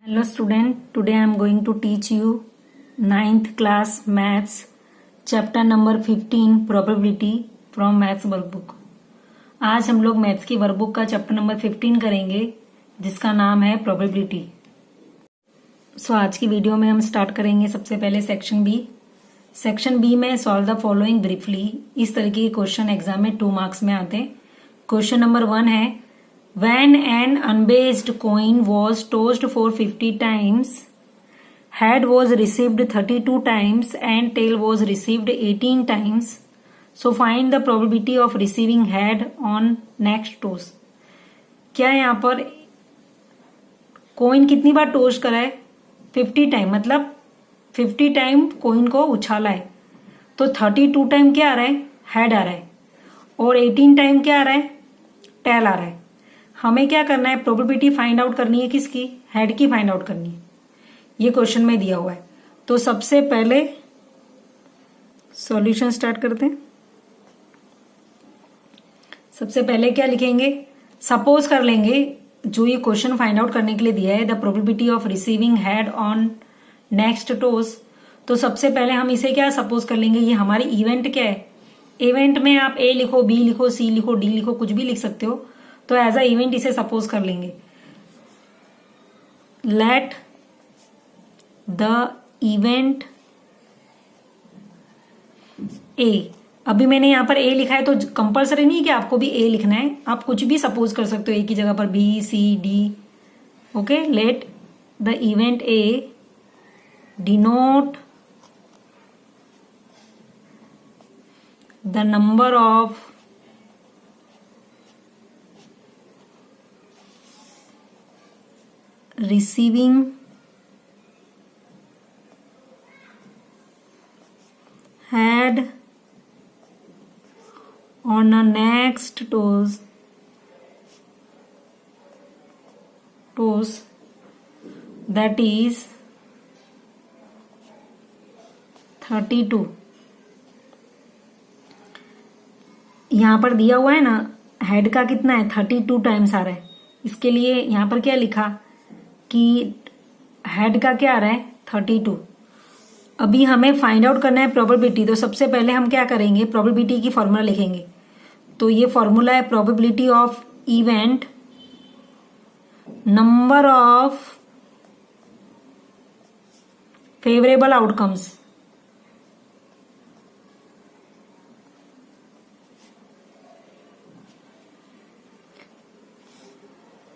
Hello student, today I am going to teach you 9th class maths chapter number 15 probability from maths workbook। आज हम लोग maths की workbook का chapter number 15 करेंगे जिसका नाम है प्रोबेबिलिटी। आज की वीडियो में हम स्टार्ट करेंगे सबसे पहले सेक्शन बी। सेक्शन बी में सॉल्व द फॉलोइंग ब्रीफली। इस तरह के क्वेश्चन एग्जाम में 2 मार्क्स में आते हैं। क्वेश्चन नंबर 1 है When an unbased coin was tossed for 50 times, head was received 32 times and tail was received 18 times. So find the probability of receiving head on next toss. क्या यहाँ पर coin कितनी बार toast करा है? 50 time, मतलब 50 time coin को उछाला है। तो 32 टाइम क्या आ रहा है? हेड आ रहा है। और 18 टाइम क्या आ रहा है? टेल आ रहा है। हमें क्या करना है? प्रोबेबिलिटी फाइंड आउट करनी है। किसकी? हेड की फाइंड आउट करनी है। ये क्वेश्चन में दिया हुआ है। तो सबसे पहले सॉल्यूशन स्टार्ट करते हैं। सबसे पहले क्या लिखेंगे? सपोज कर लेंगे जो ये क्वेश्चन फाइंड आउट करने के लिए दिया है, the probability of receiving head on next toss. तो सबसे पहले हम इसे क्या सपोज कर लेंगे? ये हमारी इवेंट क्या है? इवेंट में आप ए लिखो, बी लिखो, सी लिखो, डी लिखो, कुछ भी लिख सकते हो। तो एज अ इवेंट इसे सपोज कर लेंगे। लेट द इवेंट ए। अभी मैंने यहां पर ए लिखा है तो कंपलसरी नहीं है कि आपको भी ए लिखना है, आप कुछ भी सपोज कर सकते हो। ए की जगह पर B, C, D. Okay, let the event A denote the number of receiving head on a next toss that is 32। यहां पर दिया हुआ है ना, हेड का कितना है? 32 टाइम्स आ रहा है। इसके लिए यहां पर क्या लिखा कि हेड का क्या आ रहा है? 32। अभी हमें फाइंड आउट करना है प्रोबेबिलिटी। तो सबसे पहले हम क्या करेंगे? प्रोबेबिलिटी की फॉर्मूला लिखेंगे। तो ये फॉर्मूला है probability of event number of favourable outcomes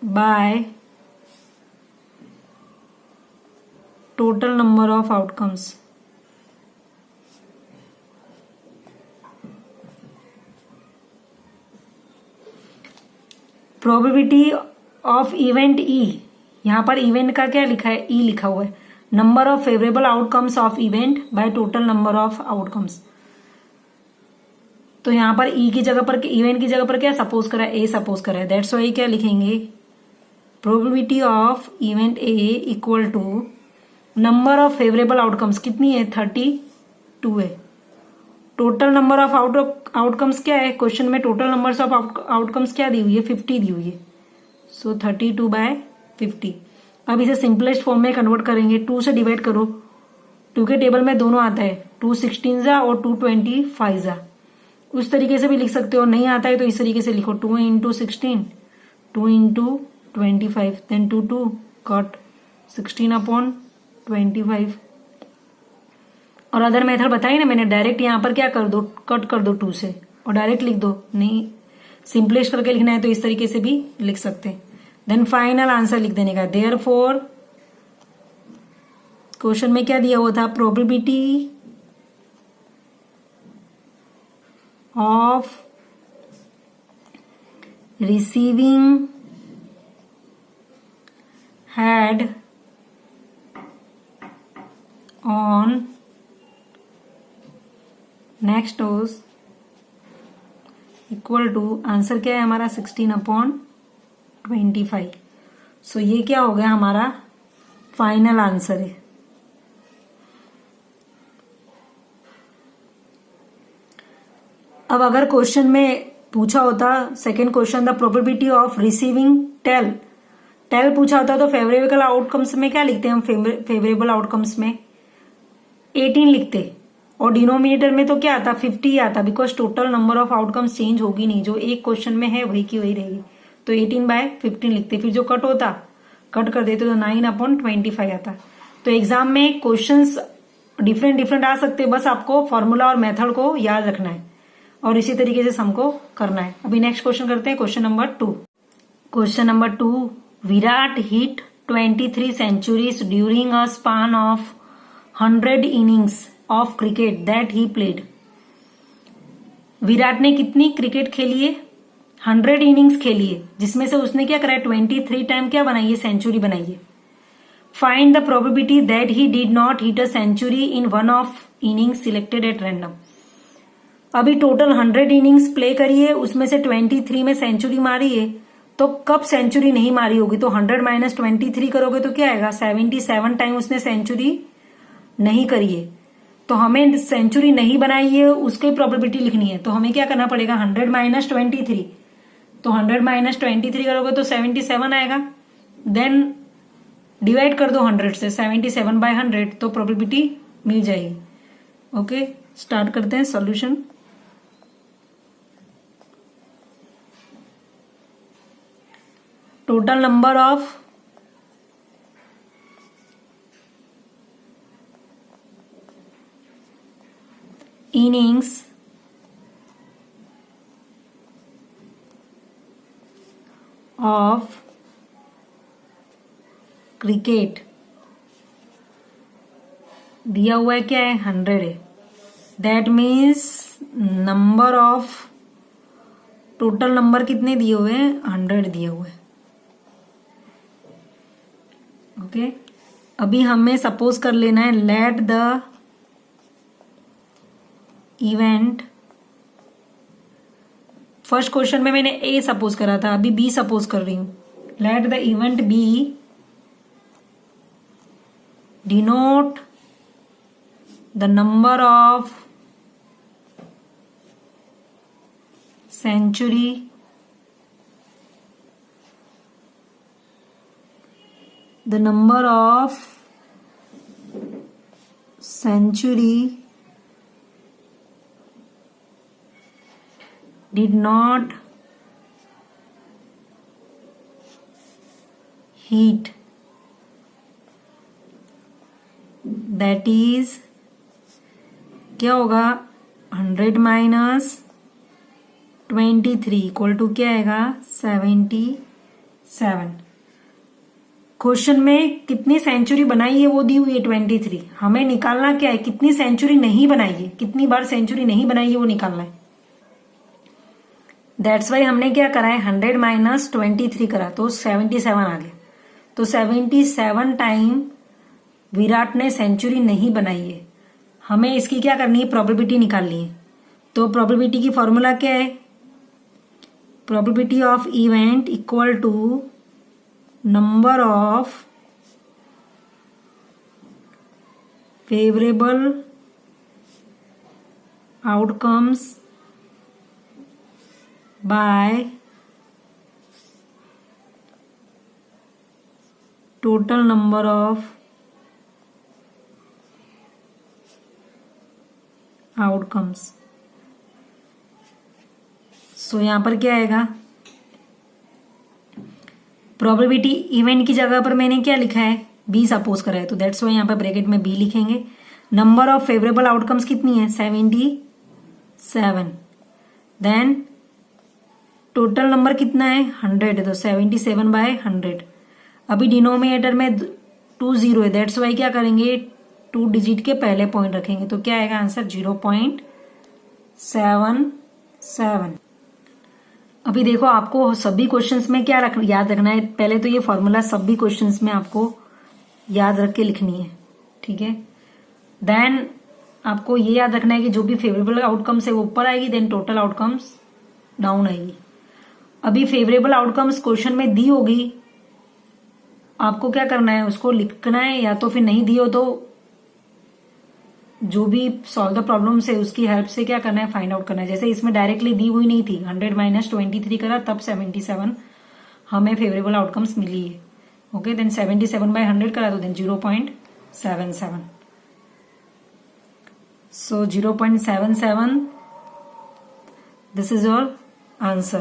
by total number of outcomes। Probability of event E. यहां पर इवेंट का क्या लिखा है? ई लिखा हुआ है। Number of favourable outcomes of event bye total number of outcomes. तो यहां पर ई की जगह पर, इवेंट की जगह पर क्या सपोज करा है? ए सपोज करा है। दैट्स वाई क्या लिखेंगे? Probability of event A equal to number of favourable outcomes कितनी है? 32 है। टोटल नंबर ऑफ आउटकम्स क्या है? क्वेश्चन में टोटल नंबर्स ऑफ आउटकम्स क्या दी हुई है? 50 दी हुई है। सो 32/50। अब इसे सिंपलेस्ट फॉर्म में कन्वर्ट करेंगे। 2 से डिवाइड करो। 2 के टेबल में दोनों आता है, 2 16 जा और 2 25 जा। उस तरीके से भी लिख सकते हो। नहीं आता है तो इस तरीके से लिखो, 2 × 16, 2 × 25, देन 2 कट 16/25। और अदर मेथड बताई ना मैंने, डायरेक्ट यहां पर क्या कर दो? कट कर दो 2 से और डायरेक्ट लिख दो। नहीं, सिंपलेस्ट करके लिखना है तो इस तरीके से भी लिख सकते हैं। देन फाइनल आंसर लिख देने का। देयरफॉर क्वेश्चन में क्या दिया हुआ था? Probability of receiving head on next toss equal to, answer क्या है हमारा? 16/25। सो ये क्या हो गया? हमारा फाइनल आंसर है। अब अगर क्वेश्चन में पूछा होता second question, the probability of receiving tail, tail पूछा होता तो फेवरेबल आउटकम्स में क्या लिखते हैं हम? फेवरेबल आउटकम्स में 18 लिखते, और डिनोमिनेटर में तो क्या आता? 50 आता, because total number of outcomes change होगी नहीं, जो एक क्वेश्चन में है वही की वही रहेगी। तो 18/15 लिखते, फिर जो कट होता कट कर देते तो 9/25 आता। तो एग्जाम में क्वेश्चंस डिफरेंट आ सकते, बस आपको फॉर्मूला और मेथड को याद रखना है और इसी तरीके से हमको करना है। अभी नेक्स्ट क्वेश्चन करते हैं, question number 2। Question number 2, Virat hit 23 centuries during a span of 100 innings of cricket that he played. Virat ने कितनी क्रिकेट खेली है? 100 इनिंग्स खेली है, जिसमें से उसने क्या करा है? 23 टाइम क्या बनाई है? सेंचुरी बनाई है। Find the probability that he did not hit a century in one of innings selected at random. अभी टोटल 100 इनिंग्स प्ले करी है, उसमें से 23 में सेंचुरी मारी है, तो कब सेंचुरी नहीं मारी होगी? तो 100 - 23 करोगे तो क्या आएगा? 77 टाइम उसने सेंचुरी नहीं करी है। तो हमें सेंचुरी नहीं बनाई है उसकी प्रोबेबिलिटी लिखनी है, तो हमें क्या करना पड़ेगा? 100 - 23। तो 100 - 23 करोगे तो 77 आएगा, देन डिवाइड कर दो 100 से, 77/100, तो प्रोबेबिलिटी मिल जाएगी। ओके, स्टार्ट करते हैं solution. Total number of innings of cricket दिया हुआ है, क्या है? 100 है। That means number of, total number कितने दिए हुए हैं? 100 दिए हुए हैं। ओके, अभी हमें सपोज कर लेना है, late the event, first question में मैंने ए सपोज करा था, अभी बी सपोज कर रही हूं। Let the event B denote the number of century the number of century did not hit, that is क्या होगा? 100 - 23 इक्वल टू क्या आएगा? 77। क्वेश्चन में कितनी सेंचुरी बनाई है वो दी हुई है 23, हमें निकालना क्या है? कितनी सेंचुरी नहीं बनाई है, कितनी बार सेंचुरी नहीं बनाई है वो निकालना है। दैट्स वाई हमने क्या करा है? 100 - 23 करा, तो 77 आ गया। तो 77 टाइम विराट ने सेंचुरी नहीं बनाई है, हमें इसकी क्या करनी है? प्रोबेबिलिटी निकालनी है। तो प्रोबेबिलिटी की फॉर्मूला क्या है? Probability of event equal to number of favourable outcomes by total number of outcomes। So यहां पर क्या आएगा? प्रोबेबिलिटी इवेंट की जगह पर मैंने क्या लिखा है? बी सपोज करा है, तो दैट्स वाई यहां पर ब्रैकेट में बी लिखेंगे। नंबर ऑफ फेवरेबल आउटकम्स कितनी है? 77। देन टोटल नंबर कितना है? 100, तो 77/100। अभी डिनोमिनेटर में 20 है, दैट्स वाई क्या करेंगे? 2 डिजिट के पहले पॉइंट रखेंगे, तो क्या आएगा आंसर? 0.77। अभी देखो, आपको सभी क्वेश्चंस में क्या याद रखना है? पहले तो ये फॉर्मूला सभी क्वेश्चंस में आपको याद रख के लिखनी है, ठीक है। देन आपको ये याद रखना है कि जो भी फेवरेबल आउटकम्स है वो ऊपर आएगी, देन टोटल आउटकम्स डाउन आएगी। अभी फेवरेबल आउटकम्स क्वेश्चन में दी होगी, आपको क्या करना है? उसको लिखना है, या तो फिर नहीं दी हो तो जो भी सॉल्व द प्रॉब्लम है उसकी हेल्प से क्या करना है? फाइंड आउट करना है। जैसे इसमें डायरेक्टली दी हुई नहीं थी, 100 - 23 करा तब 77 हमें फेवरेबल आउटकम्स मिली है। ओके, देन 77/100 करा दो, then 0.77. So 0.77, this is your answer.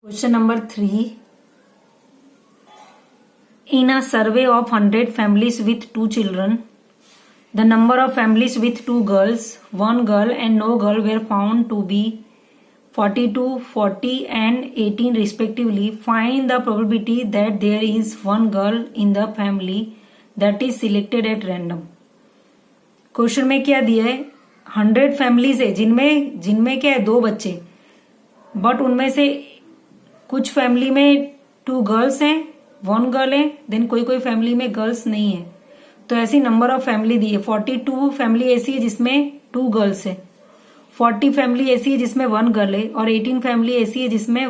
Question number 3. In a survey of 100 families with 2 children, the number of families with 2 girls, 1 girl and no girl were found to be 42, 40 and 18 respectively. Find the probability that there is 1 girl in the family that is selected at random. Question में क्या दिया है, 100 families है जिनमें क्या है 2 बच्चे, but उनमें से कुछ फैमिली में 2 गर्ल्स हैं, 1 गर्ल है, देन कोई फैमिली में गर्ल्स नहीं है. तो ऐसी नंबर ऑफ फैमिली दी है. 42 फैमिली ऐसी है जिसमें 2 गर्ल्स है, 40 फैमिली ऐसी है जिसमें 1 गर्ल है, और 18 फैमिली ऐसी है जिसमें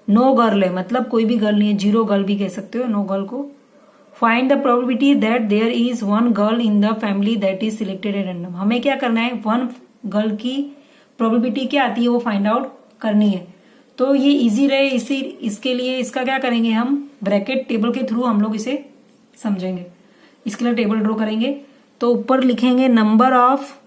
नो गर्ल है, मतलब कोई भी गर्ल नहीं है, 0 गर्ल भी कह सकते हो नो गर्ल को. Find the probability that there is 1 girl in the family that is selected at random. हमें क्या करना है, 1 गर्ल की प्रोबेबिलिटी क्या आती है वो फाइंड आउट करनी है. तो ये इजी रहे, इसके लिए इसका क्या करेंगे, हम ब्रैकेट टेबल के थ्रू हम लोग इसे समझेंगे. इसके लिए टेबल ड्रॉ करेंगे. तो ऊपर लिखेंगे number of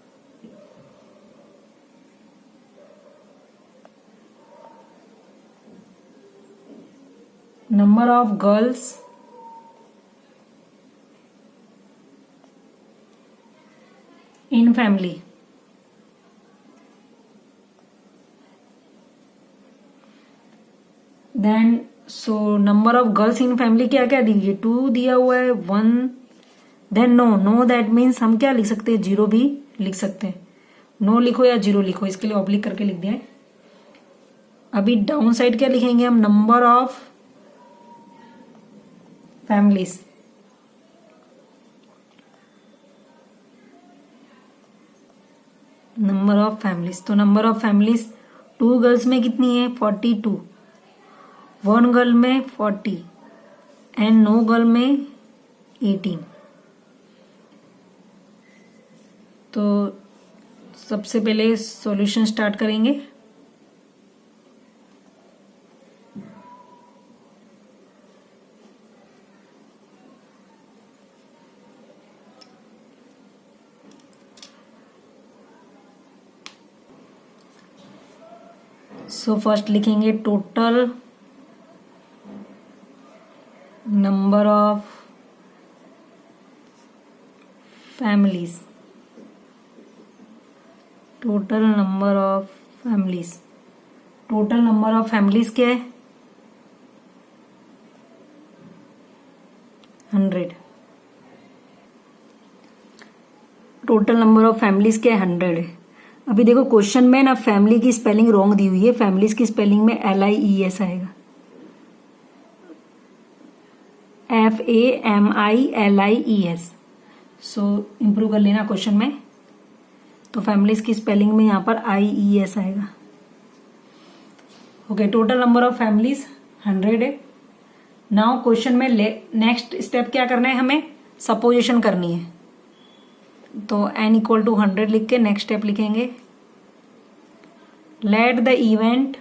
girls in family. Then so number of girls in family क्या क्या दीजिए, 2 दिया हुआ है, 1, then no that means हम क्या लिख सकते हैं, 0 भी लिख सकते हैं. no लिखो या 0 लिखो, इसके लिए ऑब्लिक करके लिख दिया है. अभी डाउन साइड क्या लिखेंगे हम, number of families. Number of families, तो नंबर ऑफ फैमिलीज 2 गर्ल्स में कितनी है, 42, 1 गर्ल में 40 एंड नो गर्ल में 18. तो सबसे पहले सॉल्यूशन स्टार्ट करेंगे. सो फर्स्ट लिखेंगे total number of families. Total number of families, total number of families क्या है, 100. टोटल नंबर ऑफ फैमिलीज क्या है, 100 है. अभी देखो क्वेश्चन में ना फैमिली की स्पेलिंग रॉन्ग दी हुई है, फैमिलीज की स्पेलिंग में LIES आएगा, FAMILIES. सो इम्प्रूव कर लेना क्वेश्चन में. तो फैमिलीज की स्पेलिंग में यहाँ पर IES आएगा. Okay, total number of families 100 है. नाउ क्वेश्चन में नेक्स्ट स्टेप क्या करना है, हमें सपोजिशन करनी है. तो n = 100 लिख के नेक्स्ट स्टेप लिखेंगे. Late the event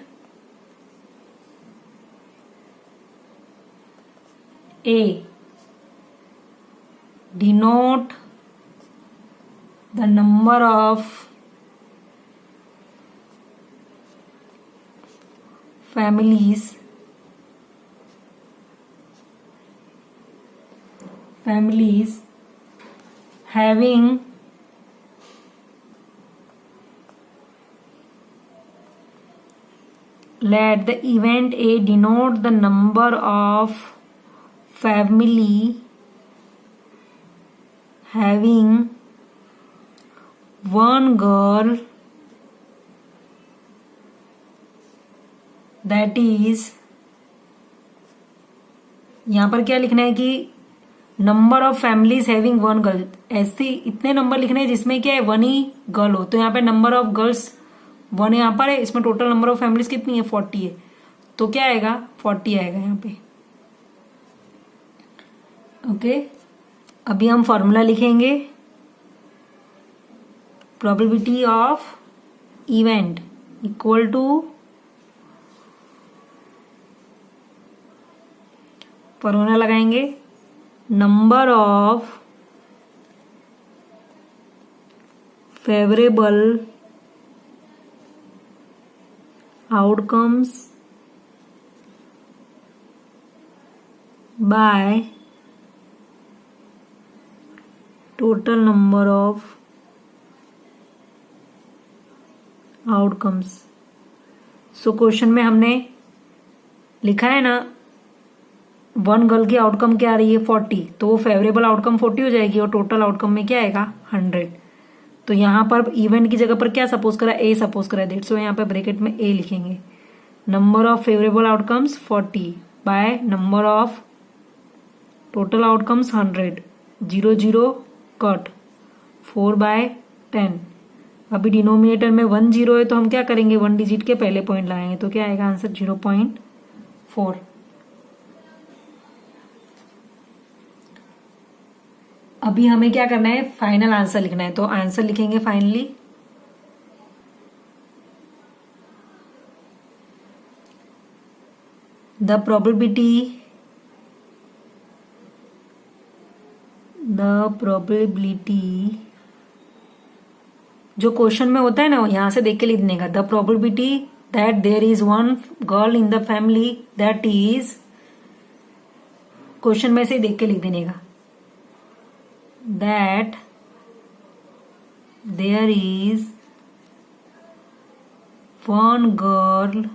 A denote the number of families having let the event A denote the number of family having 1 girl that is, यहां पर क्या लिखना है कि number of families having 1 girl. ऐसे इतने नंबर लिखने हैं जिसमें क्या है 1 ही गर्ल हो. तो यहाँ पे नंबर ऑफ गर्ल्स 1 यहाँ पर है, इसमें टोटल नंबर ऑफ फैमिलीज कितनी है, 40 है. तो क्या आएगा, 40 आएगा यहाँ पे. ओके, अभी हम फॉर्मूला लिखेंगे. Probability of event equal to formula लगाएंगे, number of favourable outcomes by total number of outcomes. So question में हमने लिखा है ना, वन गर्ल की आउटकम क्या आ रही है 40, तो वो फेवरेबल आउटकम 40 हो जाएगी और टोटल आउटकम में क्या आएगा 100। तो यहाँ पर इवेंट की जगह पर क्या सपोज करा, ए सपोज करा, दैट्स सो यहाँ पर ब्रैकेट में ए लिखेंगे। Number of favourable outcomes 40 by number of total outcomes 100, 0 0 cut, 4/10। अभी डिनोमिनेटर में 1 0 है तो हम क्या करेंगे, 1 डिजिट के पहले पॉइंट लगाएंगे, तो क्या आएगा आंसर 0.4। अभी हमें क्या करना है, फाइनल आंसर लिखना है, तो आंसर लिखेंगे फाइनली द प्रोबेबिलिटी जो क्वेश्चन में होता है ना, यहां से देख के लिखने का, the probability that there is one girl in the family that is, question में से देख के लिख देने का, that there is one girl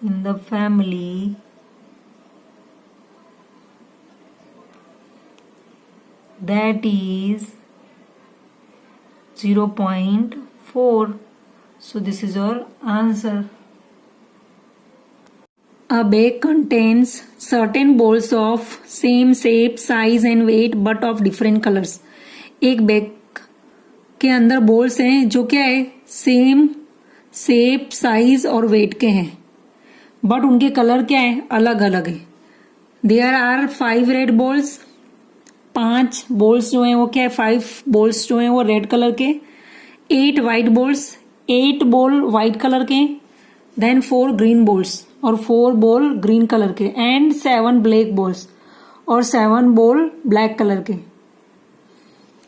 in the family that is 0.4. So this is your answer. A bag contains certain balls of same shape, size and weight but of different colors. एक bag के अंदर balls हैं जो क्या है, same shape, size और wait के हैं, बट उनके कलर क्या है, अलग अलग है। There are 5 red balls, 5 balls जो हैं वो क्या है, 5 बॉल्स जो हैं वो रेड कलर के, 8 white balls, 8 ball white colour के, देन 4 ग्रीन बॉल्स और 4 बॉल ग्रीन कलर के, एंड 7 ब्लैक बॉल्स और 7 बॉल ब्लैक कलर के।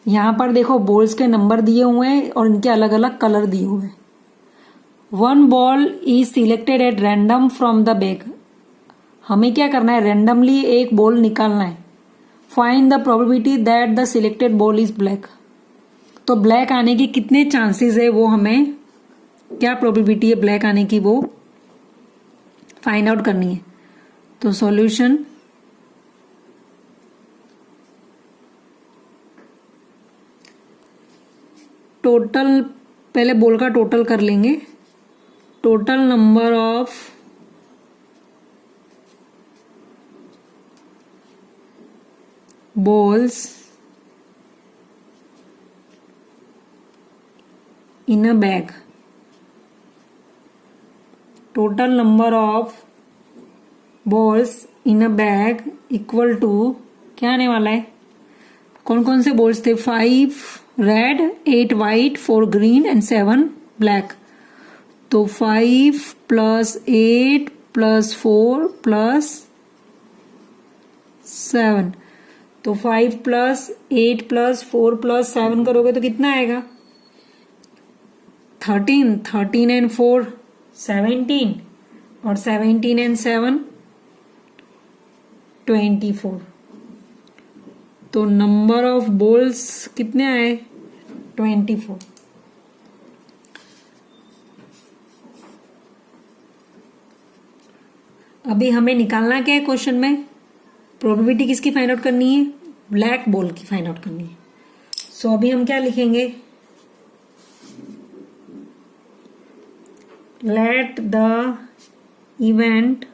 यहां पर देखो बॉल्स के नंबर दिए हुए हैं और इनके अलग अलग कलर दिए हुए हैं। 1 ball is selected at random from the bag. हमें क्या करना है, रैंडमली एक बॉल निकालना है। Find the probability that the selected ball is black. तो ब्लैक आने की कितने चांसेस है, वो हमें क्या प्रोबेबिलिटी है ब्लैक आने की, वो फाइंड आउट करनी है। तो सॉल्यूशन, टोटल, पहले बॉल का टोटल कर लेंगे। Total number of balls in a bag, total number of balls in a bag equal to, क्या आने वाला है, कौन कौन से बॉल्स थे, 5 red, 8 white, 4 green and 7 black. तो 5 + 8 + 4 + 7, तो 5 + 8 + 4 + 7 करोगे तो कितना आएगा, 13, 13 and 4 17 और 17 and 7 24। तो नंबर ऑफ बॉल्स कितने आए, 24। अभी हमें निकालना क्या है क्वेश्चन में, प्रोबेबिलिटी किसकी फाइंड आउट करनी है, ब्लैक बॉल की फाइंड आउट करनी है। सो अभी हम क्या लिखेंगे, लेट द इवेंट,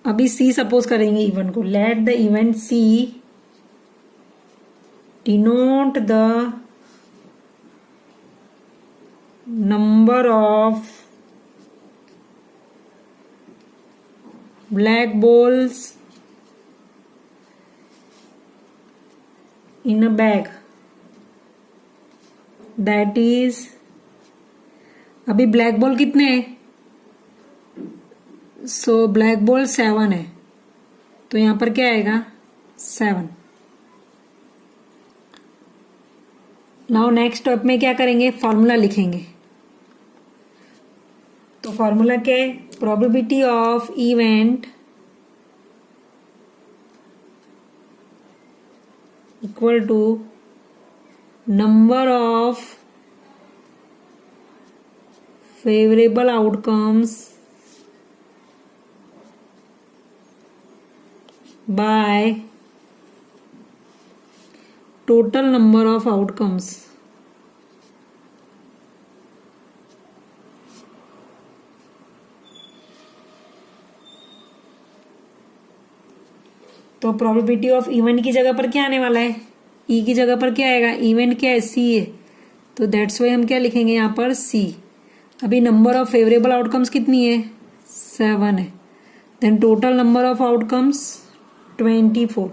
अभी सी सपोज करेंगे इवेंट को, let the event C denote the number of black balls in a bag, that is, अभी ब्लैक बॉल कितने हैं, सो ब्लैक बॉल 7 है, तो यहां पर क्या आएगा 7। नाउ नेक्स्ट स्टेप में क्या करेंगे, फॉर्मूला लिखेंगे। तो फॉर्मूला क्या है, probability of event equal to number of favourable outcomes by total number of outcomes. तो प्रोबेबिलिटी ऑफ इवेंट की जगह पर क्या आने वाला है, ई की जगह पर क्या आएगा, इवेंट क्या है सी है, तो दैट्स वाई हम क्या लिखेंगे यहाँ पर सी। अभी नंबर ऑफ फेवरेबल आउटकम्स कितनी है 7 है, then total number of outcomes 24।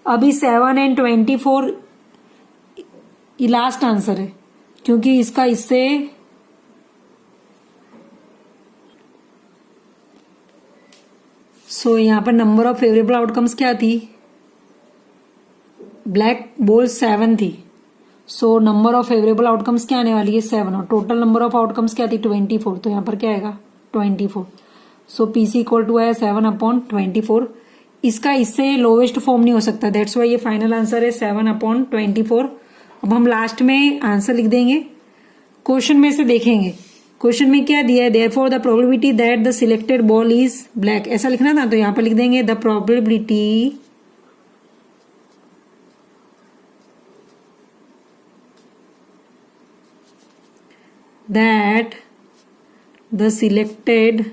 अभी 7 एंड 24 ये लास्ट आंसर है, क्योंकि इसका इससे सो यहां पर नंबर ऑफ फेवरेबल आउटकम्स क्या थी, ब्लैक बॉल 7 थी, सो नंबर ऑफ फेवरेबल आउटकम्स क्या आने वाली है 7, और टोटल नंबर ऑफ आउटकम्स क्या थी 24, तो यहां पर क्या आएगा 24। सो पीसी इक्वल टू है 7/24। इसका इससे लोवेस्ट फॉर्म नहीं हो सकता, दैट्स वाई ये फाइनल आंसर है 7/24। अब हम लास्ट में आंसर लिख देंगे, क्वेश्चन में से देखेंगे क्वेश्चन में क्या दिया है, therefore the probability that the selected ball is black, ऐसा लिखना था, तो यहां पर लिख देंगे the probability that the selected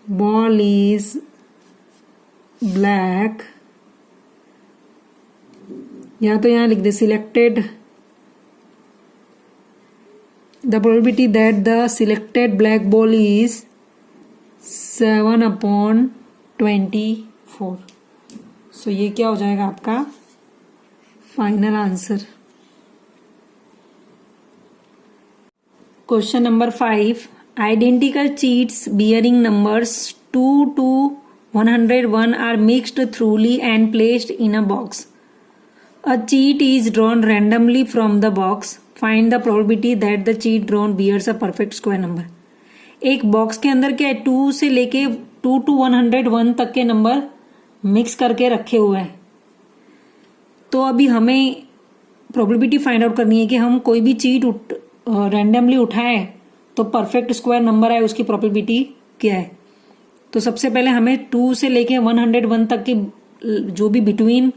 ball is black, या तो यहां लिख दे selected the probability that the selected black ball is 7/24। So ये क्या हो जाएगा आपका final answer. Question number 5, identical cheats bearing numbers 2 to 101 are mixed thoroughly and placed in a box. A cheat is drawn randomly from the box. Find the probability that the cheat drawn bears a perfect square number. एक box के अंदर क्या है 2 से लेके 2 to 101 तक के number mix करके रखे हुए हैं। तो अभी हमें प्रोबेबिलिटी फाइंड आउट करनी है कि हम कोई भी चीट रैंडमली उठाएं तो परफेक्ट स्क्वायर नंबर है उसकी प्रोबेबिलिटी क्या है। तो सबसे पहले हमें 2 से लेके 101 तक के जो भी बिटवीन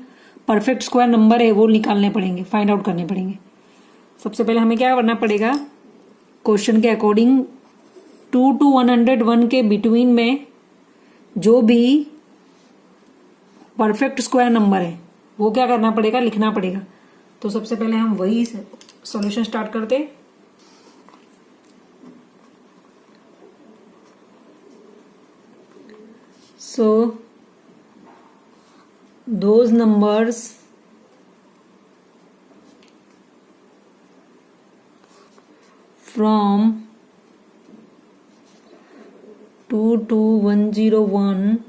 परफेक्ट स्क्वायर नंबर है वो निकालने पड़ेंगे, फाइंड आउट करने पड़ेंगे। सबसे पहले हमें क्या करना पड़ेगा, क्वेश्चन के अकॉर्डिंग 2 to 101 के बिटवीन में जो भी परफेक्ट स्क्वायर नंबर है वो क्या करना पड़ेगा, लिखना पड़ेगा। तो सबसे पहले हम वही सॉल्यूशन स्टार्ट करते। So those numbers from 2 to 101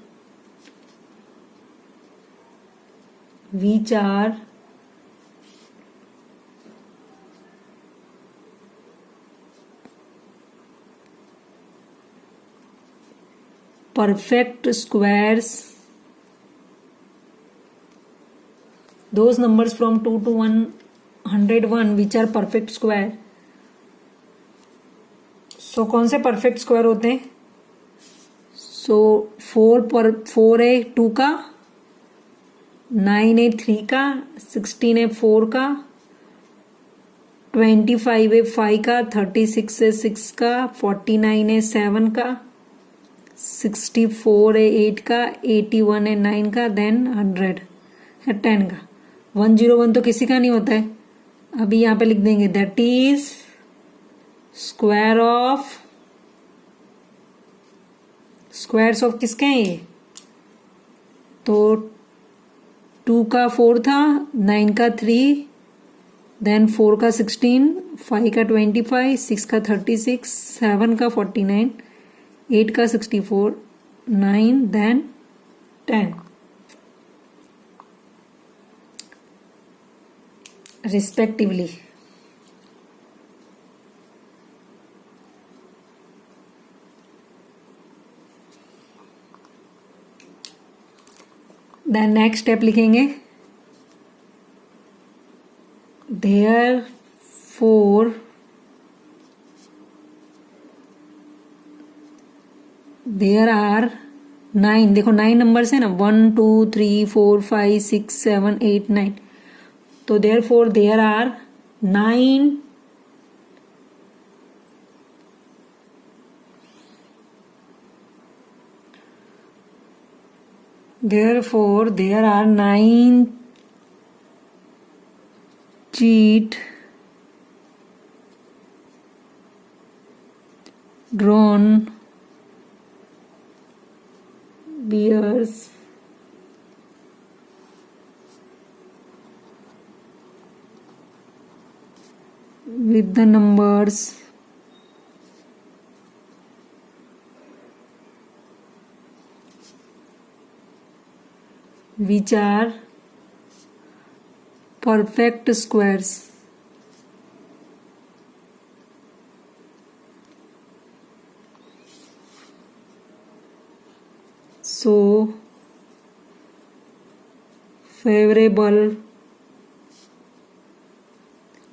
which are perfect squares, those numbers from 2 to 101 which are perfect square. So कौन से परफेक्ट स्क्वायर होते हैं, सो 4 है 2 का, 9 है 3 का, 16 है 4 का, 25 है 5 का, 36 है 6 का, 49 है 7 का, 64 है 8 का, 81 है 9 का, देन 100 है 10 का। 101 तो किसी का नहीं होता है। अभी यहां पे लिख देंगे दैट इज स्क्वायर्स ऑफ किसके हैं ये, तो 2 का 4 था, 9 का 3, देन 4 का 16, 5 का 25, 6 का 36, 7 का 49, 8 का 64, 9 then 10 respectively. Then next step लिखेंगे therefore there are 9, देखो 9 नंबर्स है ना, 1 2 3 4 5 6 7 8 9, तो therefore there are 9 therefore there are 9 cheat drawn bears with the numbers which are perfect squares. So favorable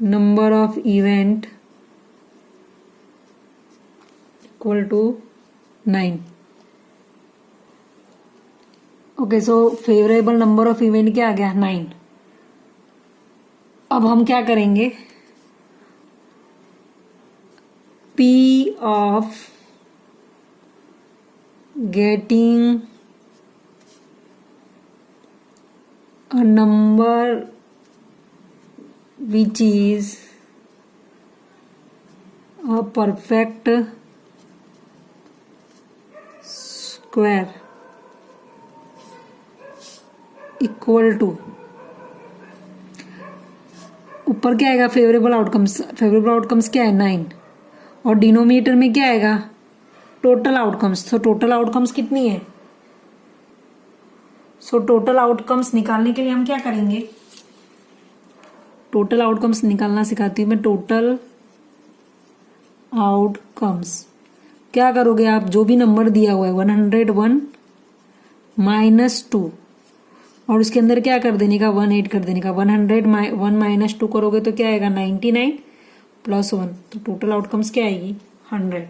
number of event equal to 9. Okay, so favourable number of event क्या आ गया? 9. अब हम क्या करेंगे? P of getting a number which is a perfect square equal to, ऊपर क्या आएगा? Favourable outcomes. Favourable outcomes क्या है? 9. और डिनोमिनेटर में क्या आएगा? Total outcomes. तो टोटल आउटकम्स कितनी है? सो टोटल आउटकम्स निकालने के लिए हम क्या करेंगे? टोटल आउटकम्स निकालना सिखाती हूँ मैं. टोटल आउटकम्स क्या करोगे आप? जो भी नंबर दिया हुआ है 101 -2 और उसके अंदर क्या कर देने का? 1 ऐड कर देने का. 101 - 2 करोगे तो क्या आएगा? 99 + 1. तो टोटल आउटकम्स क्या आएगी? 100.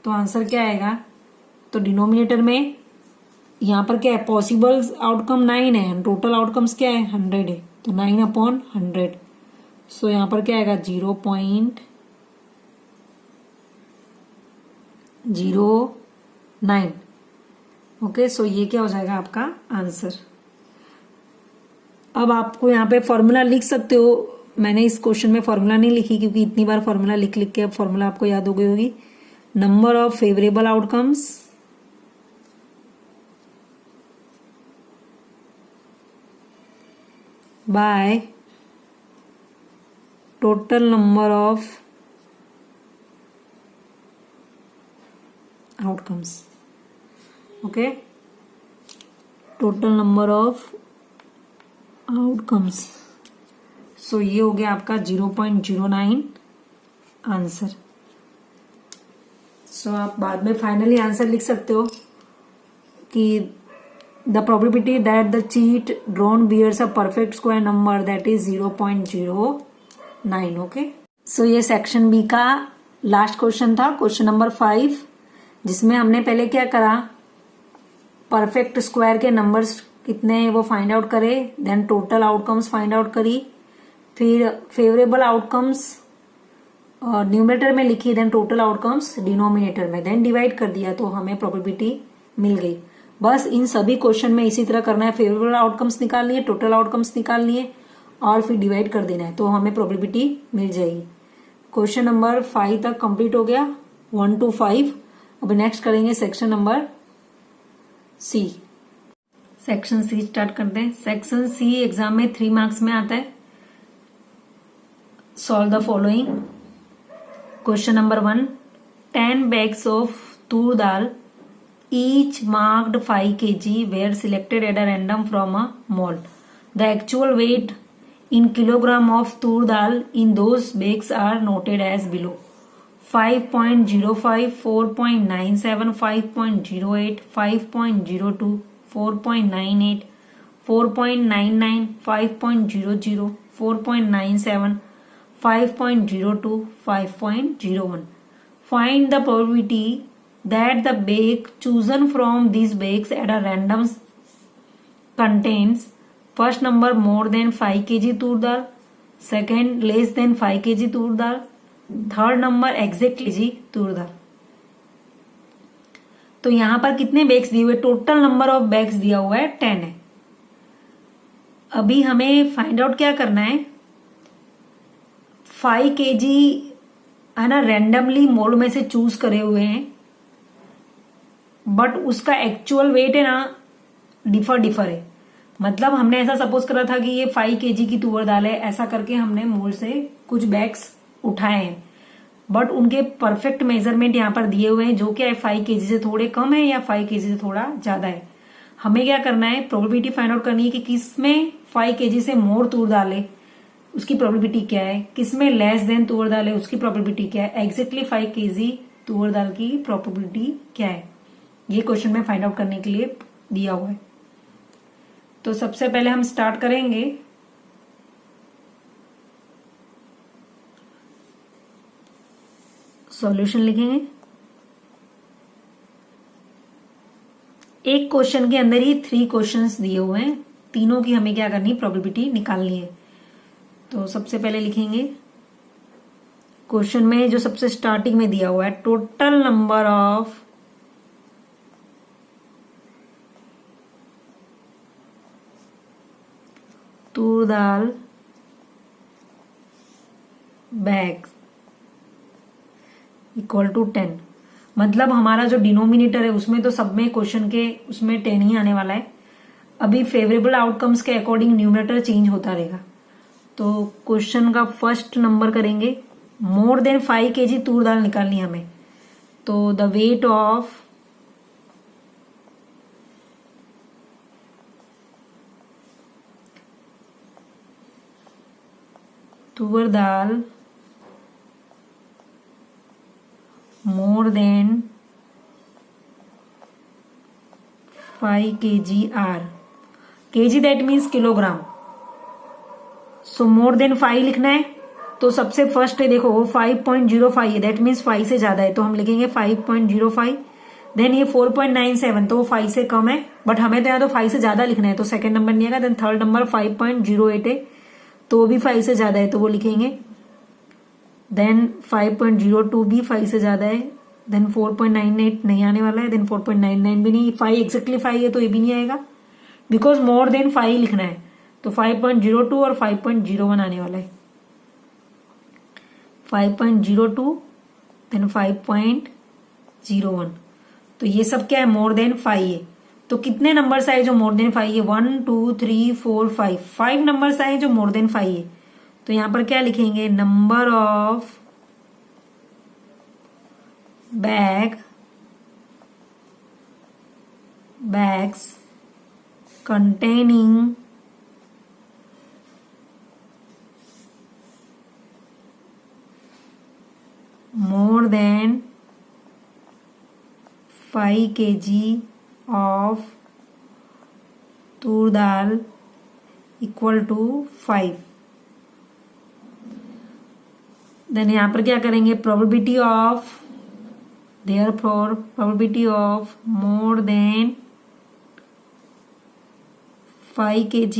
तो आंसर क्या आएगा? तो डिनोमिनेटर में यहाँ पर क्या है? पॉसिबल आउटकम 9 है, टोटल आउटकम्स क्या है? 100 है. तो 9/100. सो यहाँ पर क्या आएगा? 0.09. ओके, सो ये क्या हो जाएगा आपका आंसर. अब आपको यहाँ पे फॉर्मूला लिख सकते हो. मैंने इस क्वेश्चन में फॉर्मूला नहीं लिखी क्योंकि इतनी बार फॉर्मूला लिख लिख के अब फॉर्मूला आपको याद हो गई होगी. Number of favourable outcomes by total number of outcomes. Okay, total number of outcomes. So ये हो गया आपका 0.09 आंसर. सो आप बाद में फाइनली आंसर लिख सकते हो कि the probability that the chit drawn bears a perfect square number that is 0.09. Okay, so ये सेक्शन बी का लास्ट क्वेश्चन था, क्वेश्चन नंबर 5, जिसमें हमने पहले क्या करा? परफेक्ट स्क्वायर के नंबर्स कितने हैं वो फाइंड आउट करे, then total outcomes find out करी, फिर फेवरेबल आउटकम्स न्यूमरेटर में लिखी, देन टोटल आउटकम्स डिनोमिनेटर में, देन डिवाइड कर दिया तो हमें प्रोबेबिलिटी मिल गई. बस इन सभी क्वेश्चन में इसी तरह करना है. फेवरेबल आउटकम्स निकालनी है, टोटल आउटकम्स निकालनी है और फिर डिवाइड कर देना है तो हमें प्रोबेबिलिटी मिल जाएगी. क्वेश्चन नंबर 5 तक कंप्लीट हो गया, 1 to 5. अब नेक्स्ट करेंगे section number C. Section C start करते हैं. सेक्शन सी एग्जाम में 3 मार्क्स में आता है. solve the following. Question number 1. 10 bags of tur dal, each marked 5 kg, were selected at a random from a mold. The actual weight in kilogram of tur dal in those bags are noted as below. 5.05, 4.97, 5.08, 5.02, 4.98, 4.99, 5.00, 4.97, 5.02, 5.01. Find the probability that the bag chosen from these bags at a random contains first number more than 5 kg tur dal, second less than 5 kg tur dal, third number exact kg tur dal. तो यहां पर कितने bags दिए हुए, total number of bags दिया हुआ है 10 है. अभी हमें फाइंड आउट क्या करना है, 5 kg है ना, रैंडमली मोल्ड में से चूज करे हुए हैं, बट उसका एक्चुअल वेट है ना डिफर है. मतलब हमने ऐसा सपोज करा था कि ये 5 kg की तुअर दाल है, ऐसा करके हमने मोल्ड से कुछ बैग्स उठाए हैं, बट उनके परफेक्ट मेजरमेंट यहाँ पर दिए हुए हैं, जो कि 5 kg से थोड़े कम है या 5 kg से थोड़ा ज्यादा है. हमें क्या करना है, प्रोबेबिलिटी फाइंड आउट करनी है कि किसमें 5 kg से मोर तुअर दाल है, उसकी प्रोबेबिलिटी क्या है, किसमें लेस देन तुअर दाल है, उसकी प्रोबेबिलिटी क्या है, एग्जैक्टली 5 kg तुअर दाल की प्रोबेबिलिटी क्या है. ये क्वेश्चन में फाइंड आउट करने के लिए दिया हुआ है. तो सबसे पहले हम स्टार्ट करेंगे सॉल्यूशन लिखेंगे. एक क्वेश्चन के अंदर ही 3 क्वेश्चंस दिए हुए हैं, तीनों की हमें क्या करनी है, प्रोबेबिलिटी निकालनी है. तो सबसे पहले लिखेंगे क्वेश्चन में जो सबसे स्टार्टिंग में दिया हुआ है, total number of tur dal bags equal to 10. मतलब हमारा जो डिनोमिनेटर है उसमें तो सब में क्वेश्चन के उसमें 10 ही आने वाला है. अभी फेवरेबल आउटकम्स के अकॉर्डिंग न्यूमरेटर चेंज होता रहेगा. तो क्वेश्चन का फर्स्ट नंबर करेंगे, मोर देन 5 kg tur दाल निकालनी है हमें. तो the weight of tuar dal more than 5 kg are, kg that means kilogram. So more than 5 लिखना है. तो सबसे फर्स्ट है देखो वो 5.05 है, दैट मीन्स 5 से ज्यादा है, तो हम लिखेंगे 5.05. देन ये 4.97, तो वो 5 से कम है, बट हमें तो यहाँ तो 5 से ज्यादा लिखना है, तो सेकंड नंबर नहीं आएगा. देन थर्ड नंबर 5.08 है, तो वो भी 5 से ज्यादा है, तो वो लिखेंगे. देन 5.02 भी 5 से ज्यादा है. देन 4.98 नहीं आने वाला है. देन 4.99 भी नहीं. 5 एक्जेक्टली 5 है तो ये भी नहीं आएगा, बिकॉज मोर देन 5 लिखना है. तो 5.02 और 5.01 आने वाला है. 5.02 देन 5.01. तो ये सब क्या है, मोर देन 5 है. तो कितने नंबर्स आए जो मोर देन 5 है, 1 2 3 4 5. 5 नंबर्स आए जो मोर देन 5 है. तो यहां पर क्या लिखेंगे, number of bags containing more than 5 kg of tur dal equal to 5. Then यहां पर क्या करेंगे, probability of, therefore probability of more than 5 kg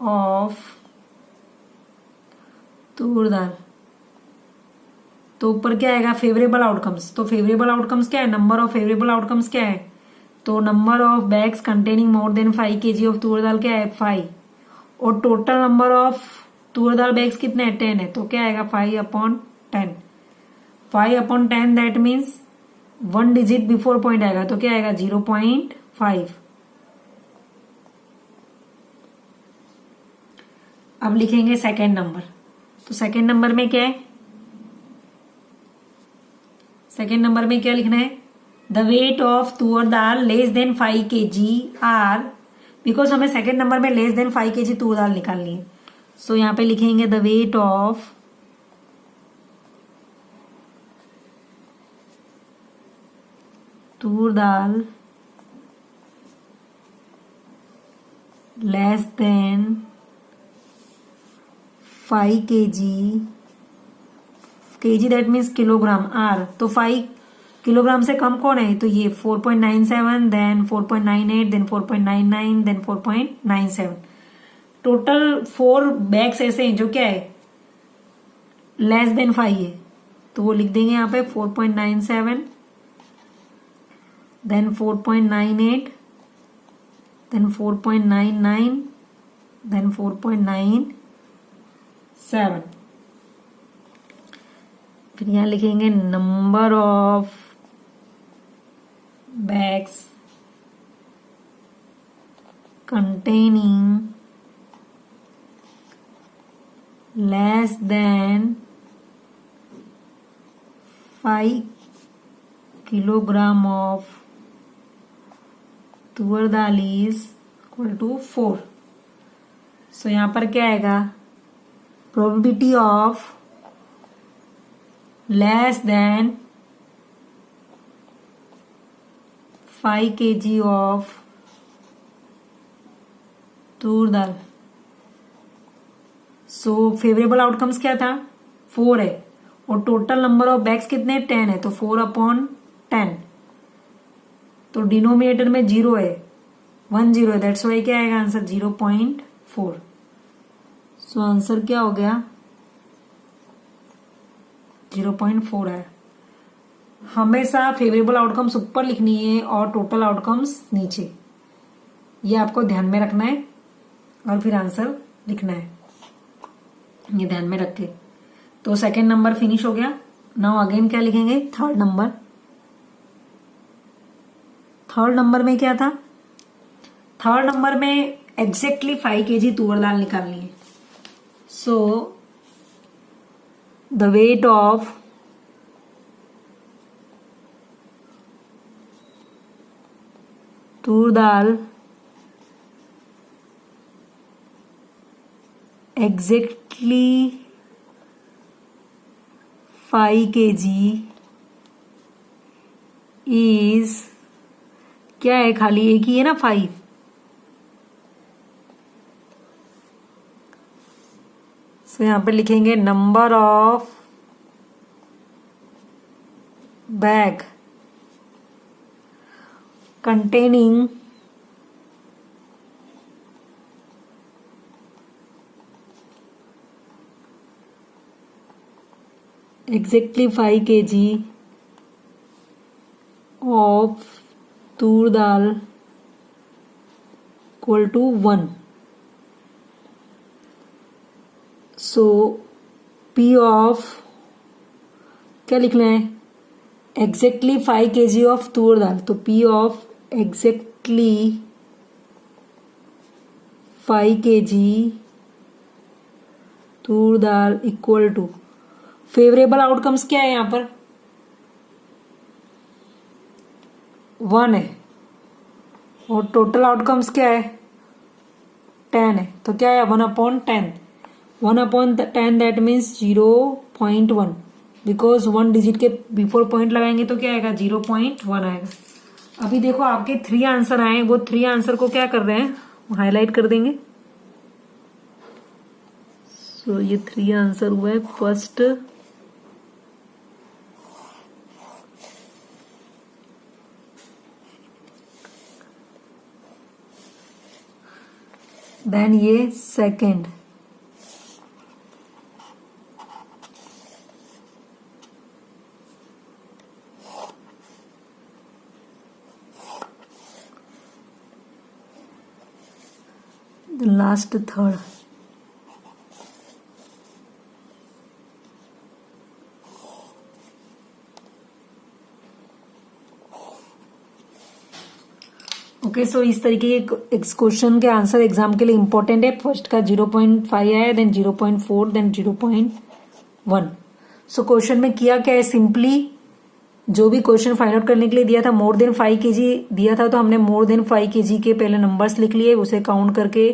of tur दाल. तो ऊपर क्या आएगा, फेवरेबल आउटकम्स. तो फेवरेबल आउटकम्स क्या है, नंबर ऑफ फेवरेबल आउटकम्स क्या है, तो number of bags containing more than 5 kg of tur दाल क्या है, 5. और total number of tur dal bags कितने हैं, 10 है. तो क्या आएगा, 5/10. 5/10 that means 1 digit before point आएगा, तो क्या आएगा, 0.5. अब लिखेंगे सेकेंड नंबर. तो सेकेंड नंबर में क्या है, सेकेंड नंबर में क्या लिखना है, the weight of tuar dal less than 5 kg are, because हमें सेकेंड नंबर में लेस देन 5 kg तुअर दाल निकालनी है। सो यहां पे लिखेंगे the weight of tuar dal less than 5 kg, kg that means kilogram, are तो 5 किलोग्राम से कम कौन है, तो ये 4.97, then 4.98, then 4.99, then 4.97। Total 4 bags ऐसे हैं जो क्या है, लेस देन 5 है, तो वो लिख देंगे यहाँ पे 4.97, देन 4.98, देन 4.99, देन 4.97। फिर यहां लिखेंगे number of bags containing less than 5 kilogram of tuar dal is equal to 4। सो यहां पर क्या आएगा, probability of less than 5 kg of tuar dal. So favourable outcomes क्या था, 4 है, और टोटल नंबर ऑफ बैग्स कितने 10 है, तो 4/10। तो डिनोमिनेटर में 0 है, 1 0 है, दैट्स वाई क्या आएगा आंसर 0.4। सो आंसर क्या हो गया 0.4 है। हमेशा फेवरेबल आउटकम्स ऊपर लिखनी है और टोटल आउटकम्स नीचे, ये आपको ध्यान में रखना है और फिर आंसर लिखना है, ये ध्यान में रख के। तो सेकेंड नंबर फिनिश हो गया। नाउ अगेन क्या लिखेंगे, थर्ड नंबर। थर्ड नंबर में क्या था, थर्ड नंबर में एग्जैक्टली 5 kg तुअर दाल निकालनी है। So the weight of tuar dal exactly 5 kg is, क्या है, खाली एक ही है ना 5, सो यहां पे लिखेंगे number of bag containing exactly 5 kg of tur dal equal to 1. So P of क्या लिखना है, exactly 5 kg of tur dal, तो P of exactly 5 kg tur dal equal to, favourable outcomes क्या है, यहां पर 1 है और टोटल आउटकम्स क्या है 10 है, तो क्या है 1/10, 1/10 दैट मीन्स 0.1, बिकॉज 1 डिजिट के बिफोर पॉइंट लगाएंगे तो क्या आएगा 0.1 आएगा। अभी देखो आपके 3 आंसर आए, वो 3 आंसर को क्या कर रहे हैं, हाईलाइट कर देंगे। सो ये 3 आंसर हुआ है, फर्स्ट देन ये सेकंड, लास्ट थर्ड। ओके, सो इस तरीके के इस क्वेश्चन के आंसर एग्जाम के लिए इंपॉर्टेंट है। फर्स्ट का 0.5 आया, देन 0.4, देन 0.1। सो क्वेश्चन में किया क्या है, सिंपली जो भी क्वेश्चन फाइंड आउट करने के लिए दिया था, मोर देन 5 kg दिया था, तो हमने मोर देन 5 kg के पहले नंबर्स लिख लिए, उसे काउंट करके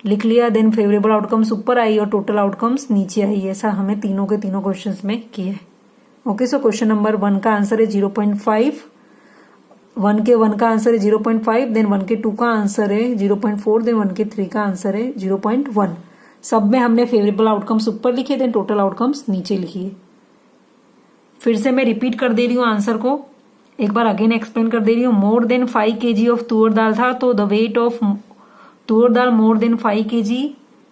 लिख लिया, देन फेवरेबल आउटकम्स ऊपर आई और टोटल आउटकम्स नीचे आई। ऐसा हमें तीनों के तीनों क्वेश्चंस में किया है। ओके, सो क्वेश्चन नंबर 1 का आंसर है 0.5, 1 के 1 का आंसर है 0.5, देन 1 के 2 का आंसर है 0.4, देन 1 के 3 का आंसर है 0.1। सब में हमने फेवरेबल आउटकम्स ऊपर लिखे, देन टोटल आउटकम्स नीचे लिखिए। फिर से मैं रिपीट कर दे रही हूँ आंसर को, एक बार अगेन एक्सप्लेन कर दे रही हूँ। मोर देन 5 kg ऑफ तुअर दाल था, तो the weight of tuar dal more than 5 kg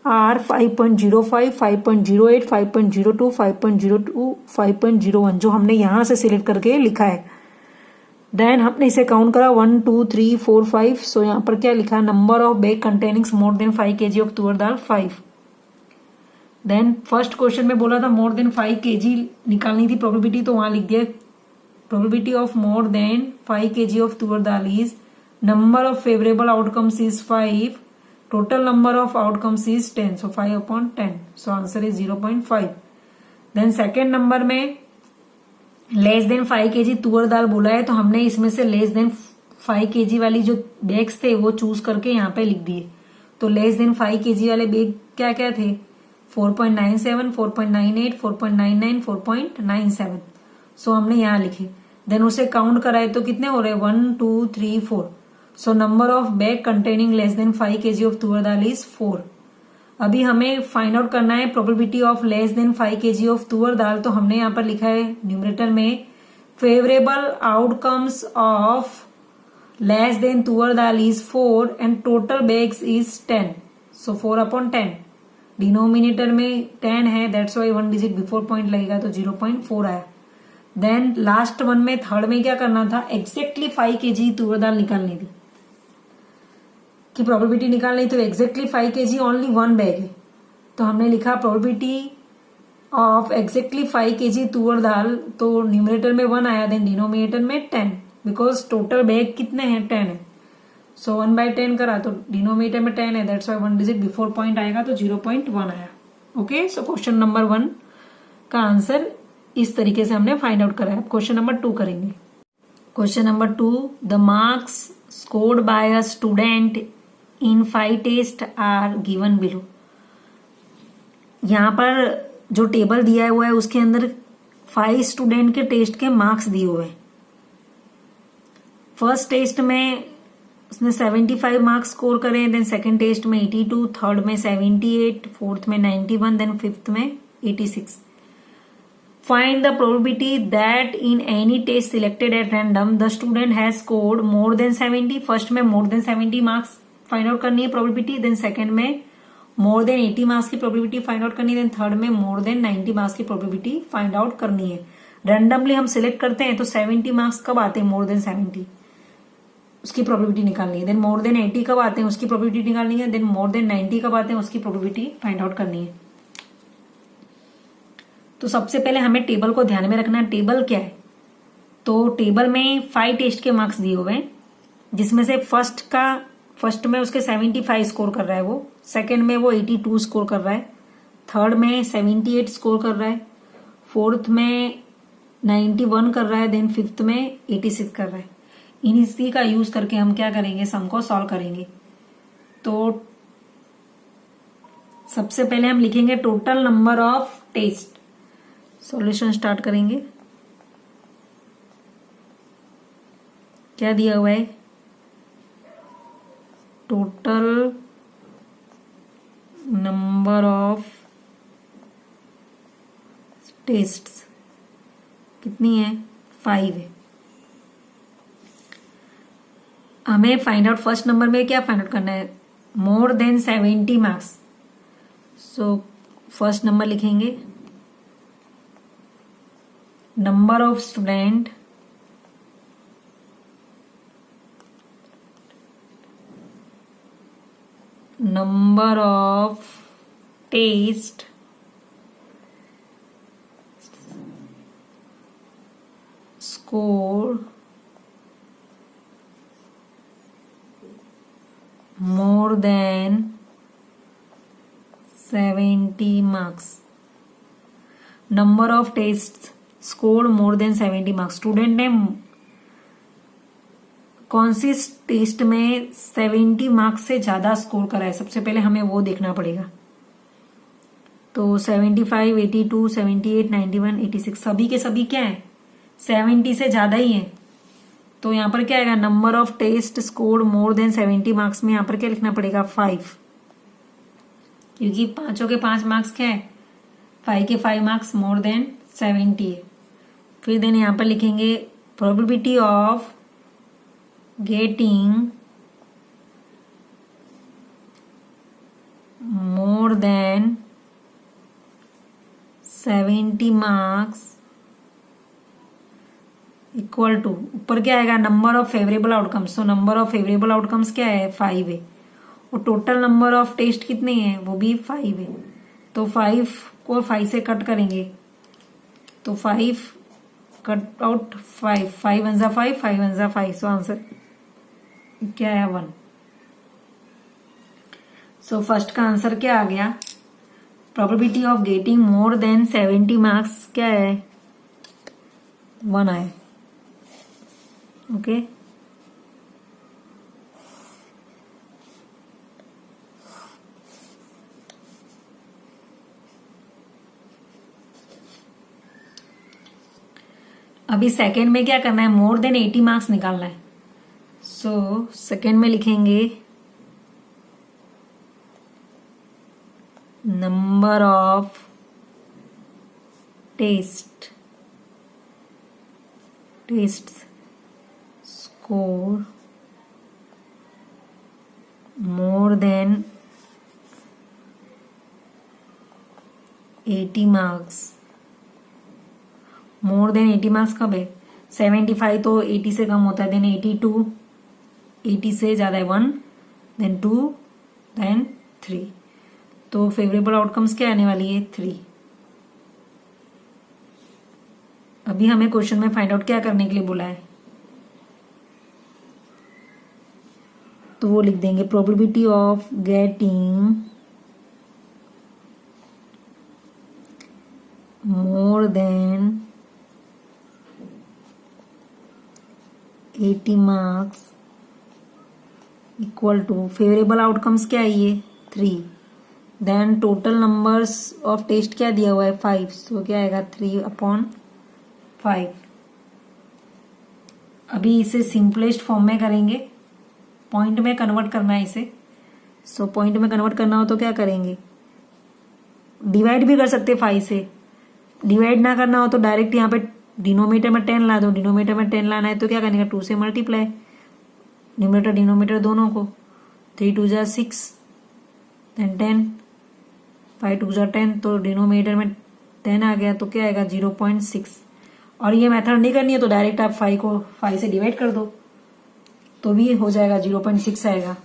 are 5.05, 5.08, 5.02, 5.02, 5.01, जो हमने यहां से सिलेक्ट करके लिखा है। देन हमने इसे काउंट करा 1 2 3 4 5। सो यहाँ पर क्या लिखा, number of bag containing more than 5 kg of tuar dal 5। Then first question में बोला था मोर देन 5 kg निकालनी थी प्रोबेबिलिटी, तो वहां लिख दिया probability of more than 5 kg of tuar dal is number of favourable outcomes is 5, total number of outcomes is 10, so 5/10, so answer is 0.5। Then second number में लेस देन 5 kg तुअर दाल बोला है, तो हमने इसमें से लेस देन 5 kg वाली जो बैग्स थे वो चूज करके यहाँ पे लिख दिए। तो लेस देन 5 kg वाले बैग क्या क्या थे, 4.97, 4.98, 4.99, 4.97। सो हमने यहाँ लिखे, देन उसे काउंट कराए तो कितने हो रहे, 1 2 3 4। सो number of bag containing less than 5 kg of tuar dal is 4। अभी हमें फाइंड आउट करना है probability of less than 5 kg of tuar दाल, तो हमने यहाँ पर लिखा है न्यूमरेटर में favourable outcomes of less than tuar dal is 4 and total bags is 10, so 4/10। Denominator में 10 है, that's why 1 digit before point लगेगा, तो 0.4 आया। देन लास्ट वन में थर्ड में क्या करना था, एग्जैक्टली 5 kg तुअर दाल निकालनी थी, की प्रोबेबिलिटी निकालनी, तो एग्जैक्टली 5 kg ओनली 1 बैग है, तो हमने लिखा प्रोबेबिलिटी ऑफ एग्जैक्टली 5 kg तुअर दाल, तो न्यूमरेटर में 1 आया, देन डिनोमिनेटर में 10, बिकॉज टोटल बैग कितने हैं, 10 है। सो 1/10 करा तो डिनोमिनेटर में 10 है, that's why 1 digit before point आएगा, तो 0.1 आया। ओके, सो क्वेश्चन नंबर 1 का आंसर इस तरीके से हमने फाइंड आउट करा है। क्वेश्चन नंबर 2 करेंगे। Question number 2, the marks scored by a student in 5 test are given below. यहाँ पर जो टेबल दिया हुआ है उसके अंदर 5 स्टूडेंट के टेस्ट के मार्क्स दिए हुए हैं। फर्स्ट टेस्ट में उसने 75 मार्क्स स्कोर करे, देन सेकंड टेस्ट में 82, थर्ड में 78, फोर्थ में 91, देन फिफ्थ में 86। Find the probability that in any test selected at random the student has scored more than 70। First में more than 70 marks find out करनी है probability, then second में more than 80 marks की probability find out करनी है, then third में more than 90 marks की probability find out करनी है। रैंडमली हम सिलेक्ट करते हैं तो 70 मार्क्स कब आते हैं, मोर देन 70, उसकी प्रोबेबिलिटी निकालनी है। देन मोर देन 80 कब आते हैं, उसकी प्रोबेबिलिटी निकालनी है। देन मोर देन 90 कब आते हैं, उसकी प्रोबेबिलिटी फाइंड आउट करनी है। तो सबसे पहले हमें टेबल को ध्यान में रखना है। टेबल क्या है, तो टेबल में 5 टेस्ट के मार्क्स दिए हुए हैं, जिसमें से फर्स्ट में उसके 75 स्कोर कर रहा है वो, सेकंड में वो 82 स्कोर कर रहा है, थर्ड में 78 स्कोर कर रहा है, फोर्थ में 91 कर रहा है, देन फिफ्थ में 86 कर रहा है। इसी का यूज करके हम क्या करेंगे, सम को सॉल्व करेंगे। तो सबसे पहले हम लिखेंगे total number of test. Solution start करेंगे। क्या दिया हुआ है, टोटल नंबर ऑफ टेस्ट्स कितनी है, 5 है। हमें फाइंड आउट फर्स्ट नंबर में क्या फाइंड आउट करना है, more than 70 marks. So first number लिखेंगे number of student number of taste score more than 70 marks. Number of tests scored more than 70 marks. Student ने कौन सी टेस्ट में 70 marks से ज्यादा स्कोर करा है, सबसे पहले हमें वो देखना पड़ेगा. तो 75, 82, 78, 91, 86 सभी के सभी क्या है, 70 से ज्यादा ही है. तो यहाँ पर क्या आएगा, number of test scored more than 70 marks में यहाँ पर क्या लिखना पड़ेगा, 5, क्योंकि पांचों के 5 मार्क्स क्या है, 5 के 5 मार्क्स मोर देन 70 है. फिर देन यहाँ पर लिखेंगे probability of getting more than 70 marks equal to, ऊपर क्या आएगा, नंबर ऑफ फेवरेबल आउटकम्स. तो नंबर ऑफ फेवरेबल आउटकम्स क्या है, 5 है. और टोटल नंबर ऑफ टेस्ट कितने हैं, वो भी 5 है. तो 5 को 5 से कट करेंगे तो 5 कट आउट 5, 5 वन जा 5, 5 वन जा 5. सो आंसर क्या है, 1. सो फर्स्ट का आंसर क्या आ गया, probability of getting more than 70 marks क्या है, 1 आए. ओके अभी सेकेंड में क्या करना है, मोर देन 80 मार्क्स निकालना है. सो सेकेंड में लिखेंगे number of test score more than 80 marks. More than 80 marks कब है, 75 तो 80 से कम होता है, देन 82, 80 से ज्यादा है 1, देन 2, देन 3. तो फेवरेबल आउटकम्स क्या आने वाली है, 3. अभी हमें क्वेश्चन में फाइंड आउट क्या करने के लिए बोला है, तो वो लिख देंगे probability of getting more than 80 marks equal to, favourable outcomes क्या है ये, 3. Then total numbers of test क्या दिया हुआ है, 5. तो क्या आएगा, 3/5. अभी इसे सिंपलेस्ट फॉर्म में करेंगे, पॉइंट में कन्वर्ट करना है इसे. सो पॉइंट में कन्वर्ट करना हो तो क्या करेंगे, डिवाइड भी कर सकते 5 से. डिवाइड ना करना हो तो डायरेक्ट यहाँ पे डिनोमीटर में 10 ला दो. डिनोमीटर में 10 लाना है तो क्या करने का, 2 से मल्टीप्लाई, न्यूमरेटर डिनोमीटर दोनों को. 3 2 जा 6, देन 10, 5 2 जा 10, तो डिनोमीटर में 10 आ गया, तो क्या आएगा, 0.6. और ये मेथड नहीं करनी है तो डायरेक्ट आप 5 को 5 से डिवाइड कर दो तो भी हो जाएगा, 0.6 आएगा.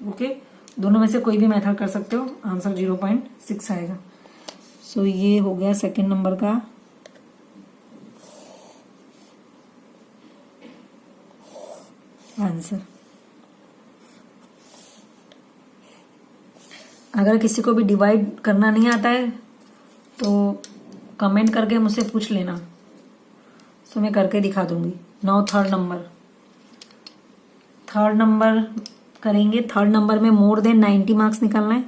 ओके, दोनों में से कोई भी मेथड कर सकते हो, आंसर 0.6 आएगा. सो ये हो गया सेकेंड नंबर का आंसर. अगर किसी को भी डिवाइड करना नहीं आता है तो कमेंट करके मुझसे पूछ लेना, सो मैं करके दिखा दूंगी. नाउ थर्ड नंबर करेंगे. थर्ड नंबर में मोर देन 90 मार्क्स निकालना है.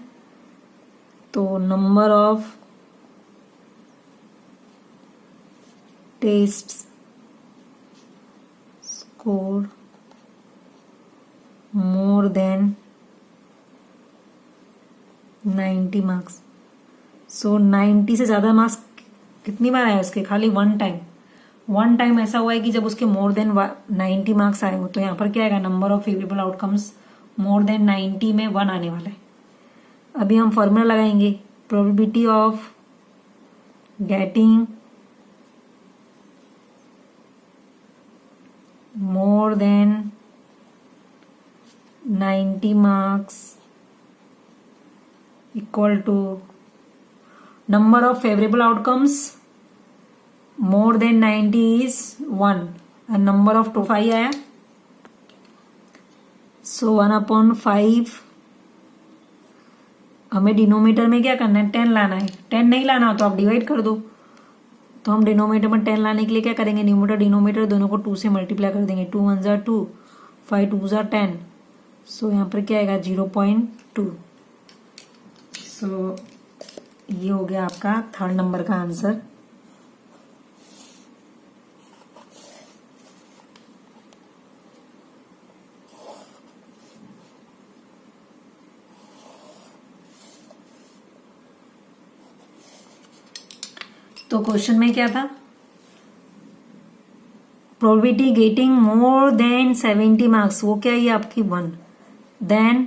तो number of test score more than 90 marks. So 90 से ज्यादा मार्क्स कितनी बार आया उसके, खाली 1 टाइम. 1 टाइम ऐसा हुआ है कि जब उसके मोर देन 90 मार्क्स आए हो. तो यहाँ पर क्या आएगा, number of favourable outcomes more than 90 में 1 आने वाला है. अभी हम फॉर्मूला लगाएंगे, probability of getting more than 90 marks equal to number of favourable outcomes more than 90 is 1 and number of 5 आया. सो 1/5 हमें डिनोमीटर में क्या करना है, 10 लाना है। 10 नहीं लाना हो तो आप डिवाइड कर दो। तो हम डिनोमीटर में 10 लाने के लिए क्या करेंगे, न्यूमरेटर डिनोमीटर दोनों को 2 से मल्टीप्लाई कर देंगे। 2 1 जार 2, 5 2 जार 10। सो यहाँ पर क्या आएगा 0.2। सो ये हो गया आपका थर्ड नंबर का आंसर। तो क्वेश्चन में क्या था, probability getting more than 70 marks, वो क्या है आपकी 1। देन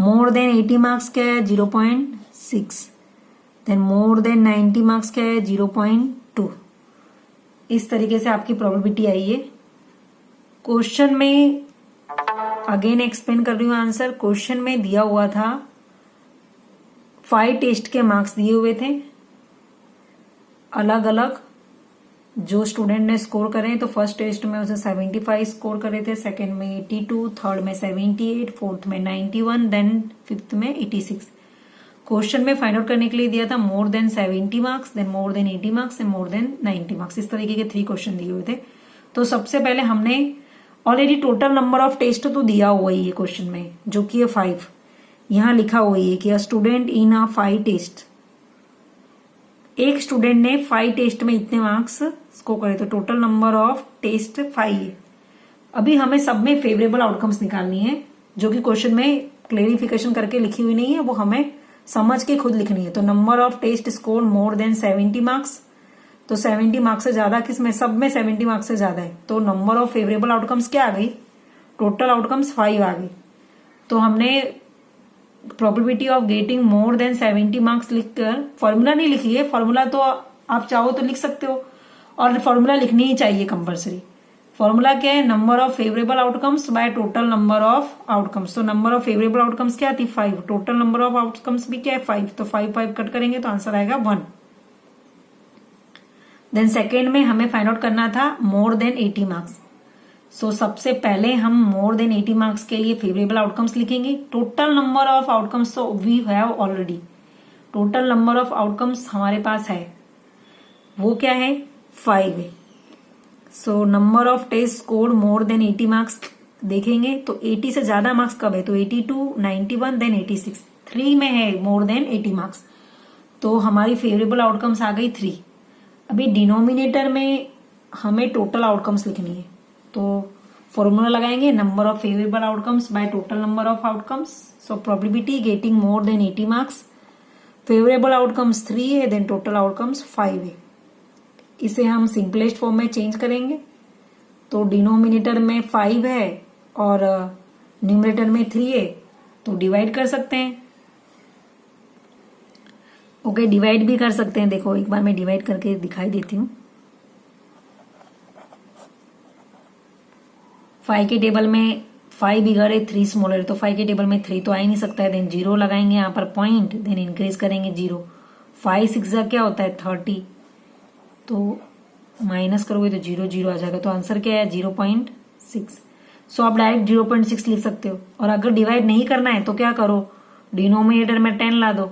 मोर देन 80 मार्क्स क्या है 0.6। देन मोर देन 90 मार्क्स क्या है 0.2। इस तरीके से आपकी प्रोबेबिलिटी आई है। क्वेश्चन में अगेन एक्सप्लेन कर रही हूं आंसर। क्वेश्चन में दिया हुआ था 5 टेस्ट के मार्क्स दिए हुए थे अलग अलग, जो स्टूडेंट ने स्कोर करे। तो फर्स्ट टेस्ट में उसे 75 स्कोर करे थे, सेकंड में 82, थर्ड में 78, फोर्थ में 91, देन फिफ्थ में 86। क्वेश्चन में फाइंड आउट करने के लिए दिया था more than 70 marks, then more than 80 marks, and more than 90 marks. इस तरीके के 3 क्वेश्चन दिए हुए थे। तो सबसे पहले हमने already total number of test तो दिया हुआ ही है क्वेश्चन में, जो कि है 5। यहां लिखा हुआ है कि a student in a 5 test, एक स्टूडेंट ने 5 टेस्ट में इतने मार्क्स स्कोर करे। तो टोटल नंबर ऑफ टेस्ट 5 है। अभी हमें सब में फेवरेबल आउटकम्स निकालनी है, जो कि क्वेश्चन में क्लेरिफिकेशन करके लिखी हुई नहीं है, वो हमें समझ के खुद लिखनी है। तो number of test score more than 70 marks, तो 70 मार्क्स से ज्यादा किसमें, सब में 70 मार्क्स से ज्यादा है। तो नंबर ऑफ फेवरेबल आउटकम्स क्या आ गई, टोटल आउटकम्स 5 आ गई। तो हमने probability of getting more than 70 marks लिखकर, फॉर्मूला नहीं लिखी है, फॉर्मूला तो आप चाहो तो लिख सकते हो, और फॉर्मूला लिखनी ही चाहिए कंपलसरी। फॉर्मूला क्या है, number of favourable outcomes by total number of outcomes. तो नंबर ऑफ फेवरेबल आउटकम्स क्या आती है 5, टोटल नंबर ऑफ आउटकम्स भी क्या है 5। तो 5 5 कट करेंगे तो आंसर आएगा 1। देन सेकेंड में हमें फाइंड आउट करना था मोर देन 80 मार्क्स। सो सबसे पहले हम मोर देन 80 मार्क्स के लिए फेवरेबल आउटकम्स लिखेंगे। टोटल नंबर ऑफ आउटकम्स तो we have already, total number of outcomes हमारे पास है, वो क्या है 5 है। So number of test score more than 80 marks देखेंगे तो 80 से ज्यादा मार्क्स कब है, तो 82, 91, देन 86। 3 में है मोर देन 80 मार्क्स, तो हमारी फेवरेबल आउटकम्स आ गई 3। अभी डिनोमिनेटर में हमें टोटल आउटकम्स लिखनी है, तो फॉर्मूला लगाएंगे number of favourable outcomes by total number of outcomes. So probability getting more than 80 marks, favourable outcomes 3 है, देन टोटल आउटकम्स 5 है। इसे हम सिंपलेस्ट फॉर्म में चेंज करेंगे। तो डिनोमिनेटर में 5 है और न्यूमरेटर में 3 है, तो डिवाइड कर सकते हैं। ओके, डिवाइड भी कर सकते हैं। देखो एक बार मैं डिवाइड करके दिखाई देती हूँ। 5 के टेबल में 5 बिगर है, 3 स्मॉलर, तो 5 के टेबल में 3 तो आ ही नहीं सकता है। देन 0 लगाएंगे यहाँ पर पॉइंट, देन इंक्रीज करेंगे 0। 5 6 क्या होता है 30, तो माइनस करोगे तो 0 0 आ जाएगा। तो आंसर क्या है 0.6। सो आप डायरेक्ट 0.6 लिख सकते हो। और अगर डिवाइड नहीं करना है तो क्या करो, डिनोमिनेटर में 10 ला दो।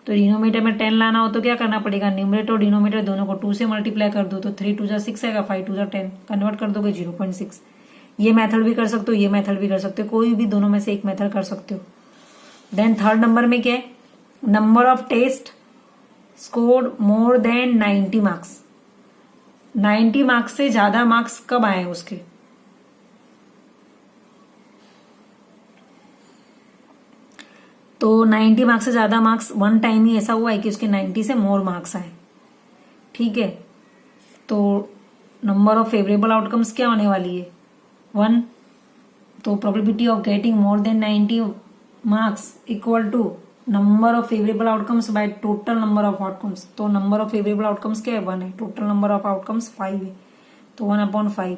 तो डिनोमिनेटर में 10 लाना हो तो क्या करना पड़ेगा, न्यूमरेटर और डिनोमिनेटर दोनों को 2 से मल्टीप्लाई कर दो। तो 3 2 6 आएगा, 5 2 10, कन्वर्ट कर दोगे 0.6। ये मेथड भी कर सकते हो, ये मेथड भी कर सकते हो, कोई भी दोनों में से एक मेथड कर सकते हो। देन थर्ड नंबर में क्या है, number of test score more than 90 marks. 90 marks से ज्यादा मार्क्स कब आए उसके, तो 90 मार्क्स से ज्यादा मार्क्स वन टाइम ही ऐसा हुआ है कि उसके 90 से मोर मार्क्स आए। ठीक है, तो नंबर ऑफ फेवरेबल आउटकम्स क्या होने वाली है 1। तो probability of getting more than 90 marks equal to number of favourable outcomes by total number of outcomes. तो नंबर ऑफ फेवरेबल आउटकम्स क्या है 1 है, टोटल नंबर ऑफ आउटकम्स 5 है, तो 1/5।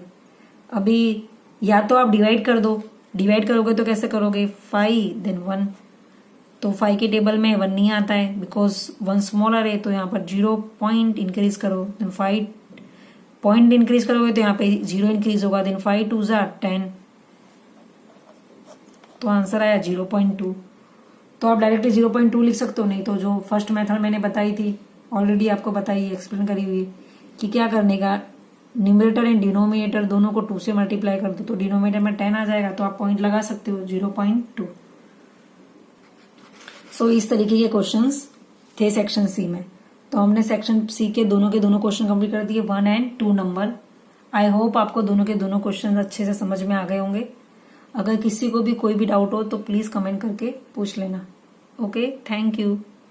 अभी या तो आप डिवाइड कर दो, डिवाइड करोगे तो कैसे करोगे 5 देन 1। तो 5 के टेबल में 1 नहीं आता है बिकॉज 1 स्मॉलर है, तो यहाँ पर 0 पॉइंट इंक्रीज करो, देन 5 पॉइंट इंक्रीज करोगे तो यहाँ पे 0 इंक्रीज होगा, देन 5 2 10, तो आंसर आया 0.2। तो तो आप डायरेक्टली 0.2 लिख सकते हो, नहीं तो जो फर्स्ट मेथड मैंने बताई थी, ऑलरेडी आपको बताई, एक्सप्लेन करी हुई, कि क्या करने का, न्यूमरेटर एंड डिनोमिनेटर दोनों को 2 से मल्टीप्लाई कर दो तो डिनोमिनेटर में 10 आ जाएगा, तो आप पॉइंट लगा सकते हो 0.2। सो इस तरीके के क्वेश्चंस थे सेक्शन सी में। तो हमने सेक्शन सी के दोनों क्वेश्चन कंप्लीट कर दिए, 1 एंड 2 नंबर। आई होप आपको दोनों के दोनों क्वेश्चन अच्छे से समझ में आ गए होंगे। अगर किसी को भी कोई भी डाउट हो तो प्लीज कमेंट करके पूछ लेना। Okay, thank you.